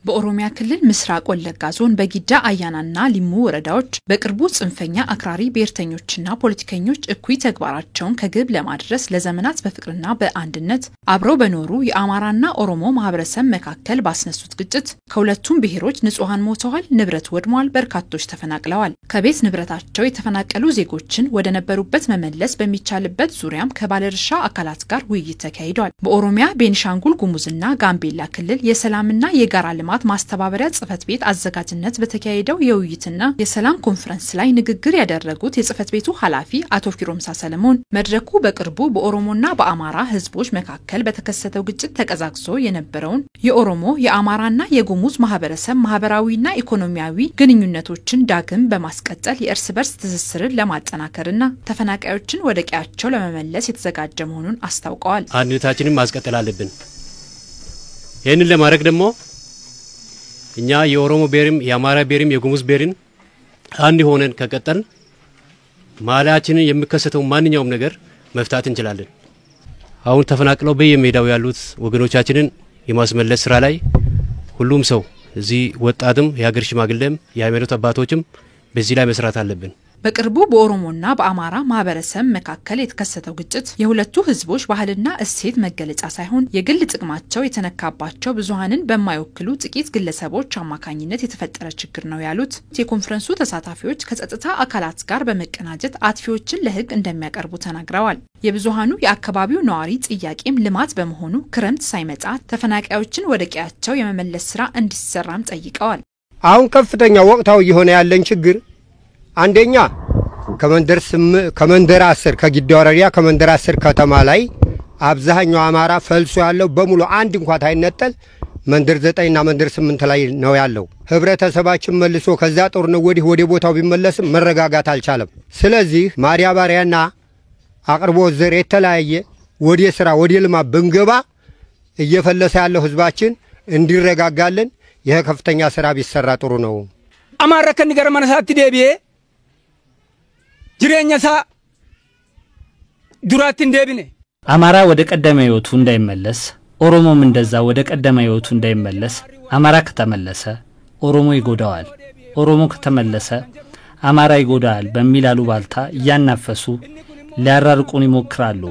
በኦሮሚያ ክልል ምስራቅ ወለጋ ዞን በጊዳ አያናና ሊሙ ወረዳዎች በቅርቡ ጽንፈኛ አክራሪ ብሔርተኞችና ፖለቲከኞች እኩይ ተግባራቸውን ከግብ ለማድረስ ለዘመናት በፍቅርና በአንድነት አብረው በኖሩ የአማራና ኦሮሞ ማህበረሰብ መካከል ባስነሱት ግጭት ከሁለቱም ብሔሮች ንጹሃን ሞተዋል፣ ንብረት ወድሟል፣ በርካቶች ተፈናቅለዋል። ከቤት ንብረታቸው የተፈናቀሉ ዜጎችን ወደ ነበሩበት መመለስ በሚቻልበት ዙሪያም ከባለድርሻ አካላት ጋር ውይይት ተካሂዷል። በኦሮሚያ ቤንሻንጉል ጉሙዝና ጋምቤላ ክልል የሰላምና የጋራ ልማት ማስተባበሪያ ጽፈት ቤት አዘጋጅነት በተካሄደው የውይይትና የሰላም ኮንፈረንስ ላይ ንግግር ያደረጉት የጽፈት ቤቱ ኃላፊ አቶ ፊሮምሳ ሰለሞን መድረኩ በቅርቡ በኦሮሞና በአማራ ህዝቦች መካከል በተከሰተው ግጭት ተቀዛቅዞ የነበረውን የኦሮሞ የአማራና የጉሙዝ ማህበረሰብ ማህበራዊና ኢኮኖሚያዊ ግንኙነቶችን ዳግም በማስቀጠል የእርስ በርስ ትስስርን ለማጠናከርና ተፈናቃዮችን ወደ ቀያቸው ለመመለስ የተዘጋጀ መሆኑን አስታውቀዋል። አንድነታችንን ማስቀጠል አለብን። ይህንን ለማድረግ ደግሞ እኛ የኦሮሞ ብሔርም የአማራ ብሔርም የጉሙዝ ብሔርን አንድ ሆነን ከቀጠልን ማላችንን የሚከሰተው ማንኛውም ነገር መፍታት እንችላለን። አሁን ተፈናቅለው በየሜዳው ያሉት ወገኖቻችንን የማስመለስ ስራ ላይ ሁሉም ሰው እዚህ ወጣትም የሀገር ሽማግሌም የሃይማኖት አባቶችም በዚህ ላይ መስራት አለብን። በቅርቡ በኦሮሞና በአማራ ማህበረሰብ መካከል የተከሰተው ግጭት የሁለቱ ህዝቦች ባህልና እሴት መገለጫ ሳይሆን የግል ጥቅማቸው የተነካባቸው ብዙሃንን በማይወክሉ ጥቂት ግለሰቦች አማካኝነት የተፈጠረ ችግር ነው ያሉት የኮንፈረንሱ ተሳታፊዎች ከጸጥታ አካላት ጋር በመቀናጀት አጥፊዎችን ለህግ እንደሚያቀርቡ ተናግረዋል። የብዙሃኑ የአካባቢው ነዋሪ ጥያቄም ልማት በመሆኑ ክረምት ሳይመጣ ተፈናቃዮችን ወደ ቀያቸው የመመለስ ስራ እንዲሰራም ጠይቀዋል። አሁን ከፍተኛ ወቅታው የሆነ ያለን ችግር አንደኛ ከመንደር 10 ከጊዳ ወረዳ ከመንደር 10 ከተማ ላይ አብዛኛው አማራ ፈልሶ ያለው በሙሉ አንድ እንኳን ታይነጠል መንደር 9 እና መንደር 8 ላይ ነው ያለው። ህብረተሰባችን መልሶ ከዛ ጦርነት ወደ ቦታው ቢመለስም መረጋጋት አልቻለም። ስለዚህ ማዳበሪያና አቅርቦት ዘር የተለያየ ወደ ስራ ወደ ልማት ብንገባ እየፈለሰ ያለው ህዝባችን እንዲረጋጋልን ይሄ ከፍተኛ ስራ ቢሰራ ጥሩ ነው። አማራ ከንገር ማነሳት ዲቤ ጅሬኛሳ ዱራት እንደብነ አማራ ወደ ቀደመ ህይወቱ እንዳይመለስ ኦሮሞም እንደዛ ወደ ቀደመ ህይወቱ እንዳይመለስ አማራ ከተመለሰ ኦሮሞ ይጎዳዋል፣ ኦሮሞ ከተመለሰ አማራ ይጎዳዋል በሚል አሉባልታ ያናፈሱ ሊያራርቁን ይሞክራሉ።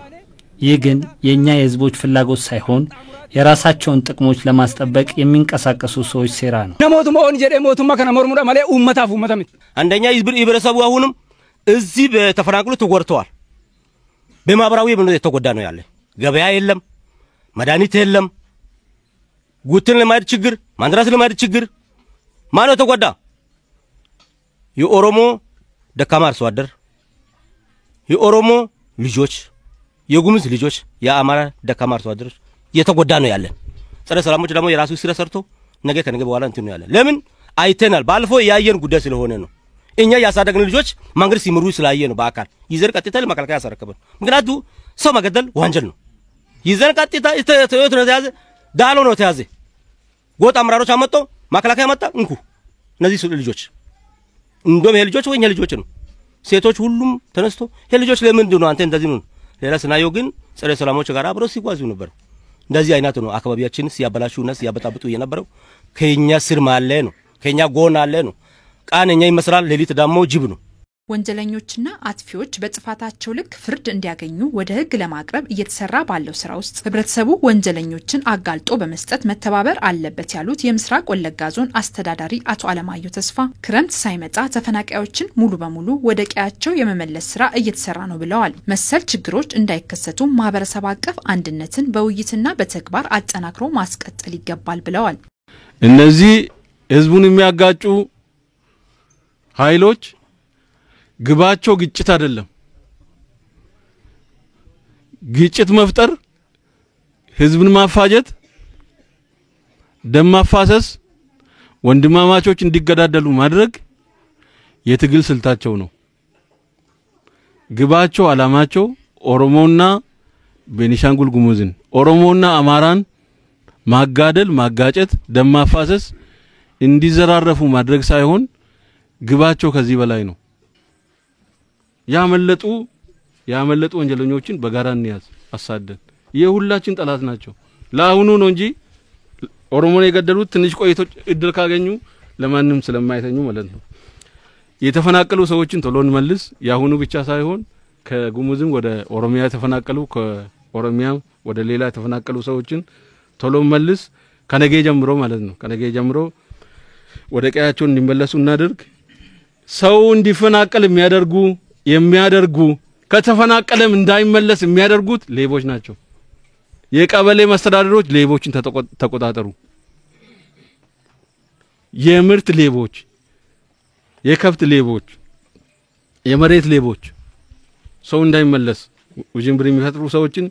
ይህ ግን የኛ የህዝቦች ፍላጎት ሳይሆን የራሳቸውን ጥቅሞች ለማስጠበቅ የሚንቀሳቀሱ ሰዎች ሴራ ነው። ነሞቱ ማውን ጀደ ሞቱ ማከና ሞርሙዳ ማለ ኡመታፉ መተም አንደኛ ይብረሰቡ አሁንም እዚህ በተፈናቅሉ ተጎርተዋል። በማብራዊ ምን የተጎዳ ነው ያለ ገበያ የለም፣ መድኃኒት የለም፣ ጉትን ለማድ ችግር ማንድራስ ለማድ ችግር ማነው ተጎዳ? የኦሮሞ ደካማ አርሶ አደር፣ የኦሮሞ ልጆች፣ የጉሙዝ ልጆች፣ የአማራ ደካማ አርሶ አደር የተጎዳ ነው ያለ። ጸረ ሰላሞች ደግሞ የራሱ ስራ ሰርቶ ነገ ከነገ በኋላ እንት ነው ያለ። ለምን አይተናል? ባልፎ ያየን ጉዳይ ስለሆነ ነው። እኛ ያሳደግን ልጆች መንግስት ሲምሩ ስላየ ነው። በአካል ይዘር ቀጥታ ለማከላከያ ያሰረከበን። ምክንያቱ ሰው መገደል ወንጀል ነው። ይዘር ቀጥታ ተዮት ነው ተያዘ፣ ዳሎ ነው ተያዘ። ጎጥ አምራሮች አመጣ፣ ማከላከያ መጣ። እንኩ እነዚህ ልጆች እንደም የልጆች ወይኛ ልጆች ነው። ሴቶች ሁሉም ተነስቶ የልጆች ለምንድን ነው አንተ እንደዚህ ነው? ሌላ ስናየው ግን ጸረ ሰላሞች ጋር አብረው ሲጓዙ ነበር። እንደዚህ አይነት ነው አካባቢያችንን ሲያበላሹና ሲያበጣብጡ የነበረው። ከኛ ስር ማለ ነው፣ ከኛ ጎን አለ ነው። ቃነኛ ይመስላል፣ ሌሊት ደግሞ ጅብ ነው። ወንጀለኞችና አጥፊዎች በጥፋታቸው ልክ ፍርድ እንዲያገኙ ወደ ህግ ለማቅረብ እየተሰራ ባለው ስራ ውስጥ ህብረተሰቡ ወንጀለኞችን አጋልጦ በመስጠት መተባበር አለበት ያሉት የምስራቅ ወለጋ ዞን አስተዳዳሪ አቶ አለማየሁ ተስፋ ክረምት ሳይመጣ ተፈናቃዮችን ሙሉ በሙሉ ወደ ቀያቸው የመመለስ ስራ እየተሰራ ነው ብለዋል። መሰል ችግሮች እንዳይከሰቱ ማህበረሰብ አቀፍ አንድነትን በውይይትና በተግባር አጠናክሮ ማስቀጠል ይገባል ብለዋል። እነዚህ ህዝቡን የሚያጋጩ ኃይሎች ግባቸው ግጭት አይደለም። ግጭት መፍጠር፣ ህዝብን ማፋጀት፣ ደም ማፋሰስ፣ ወንድማማቾች እንዲገዳደሉ ማድረግ የትግል ስልታቸው ነው። ግባቸው አላማቸው ኦሮሞና ቤኒሻንጉል ጉሙዝን ኦሮሞና አማራን ማጋደል፣ ማጋጨት፣ ደም ማፋሰስ እንዲዘራረፉ ማድረግ ሳይሆን ግባቸው ከዚህ በላይ ነው። ያመለጡ ወንጀለኞችን በጋራ እንያዝ አሳደን የሁላችን ጠላት ናቸው። ለአሁኑ ነው እንጂ ኦሮሞን የገደሉት ትንሽ ቆይቶች እድል ካገኙ ለማንም ስለማይተኙ ማለት ነው። የተፈናቀሉ ሰዎችን ቶሎ እንመልስ። ያሁኑ ብቻ ሳይሆን ከጉሙዝም ወደ ኦሮሚያ የተፈናቀሉ ከኦሮሚያ ወደ ሌላ የተፈናቀሉ ሰዎችን ቶሎ መልስ ከነገ ጀምሮ ማለት ነው። ከነገ ጀምሮ ወደ ቀያቸው እንዲመለሱ እናድርግ። ሰው እንዲፈናቀል የሚያደርጉ ከተፈናቀለም እንዳይመለስ የሚያደርጉት ሌቦች ናቸው። የቀበሌ መስተዳድሮች ሌቦችን ተቆጣጠሩ። የምርት ሌቦች፣ የከብት ሌቦች፣ የመሬት ሌቦች ሰው እንዳይመለስ ውጅንብር የሚፈጥሩ ሰዎችን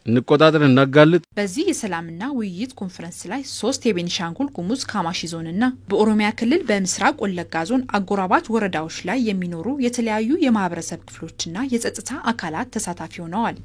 እንቆጣጠር እናጋልጥ። በዚህ የሰላምና ውይይት ኮንፈረንስ ላይ 3 የቤኒሻንጉል ጉሙዝ ካማሺ ዞንና በኦሮሚያ ክልል በምስራቅ ወለጋ ዞን አጎራባች ወረዳዎች ላይ የሚኖሩ የተለያዩ የማህበረሰብ ክፍሎችና የጸጥታ አካላት ተሳታፊ ሆነዋል።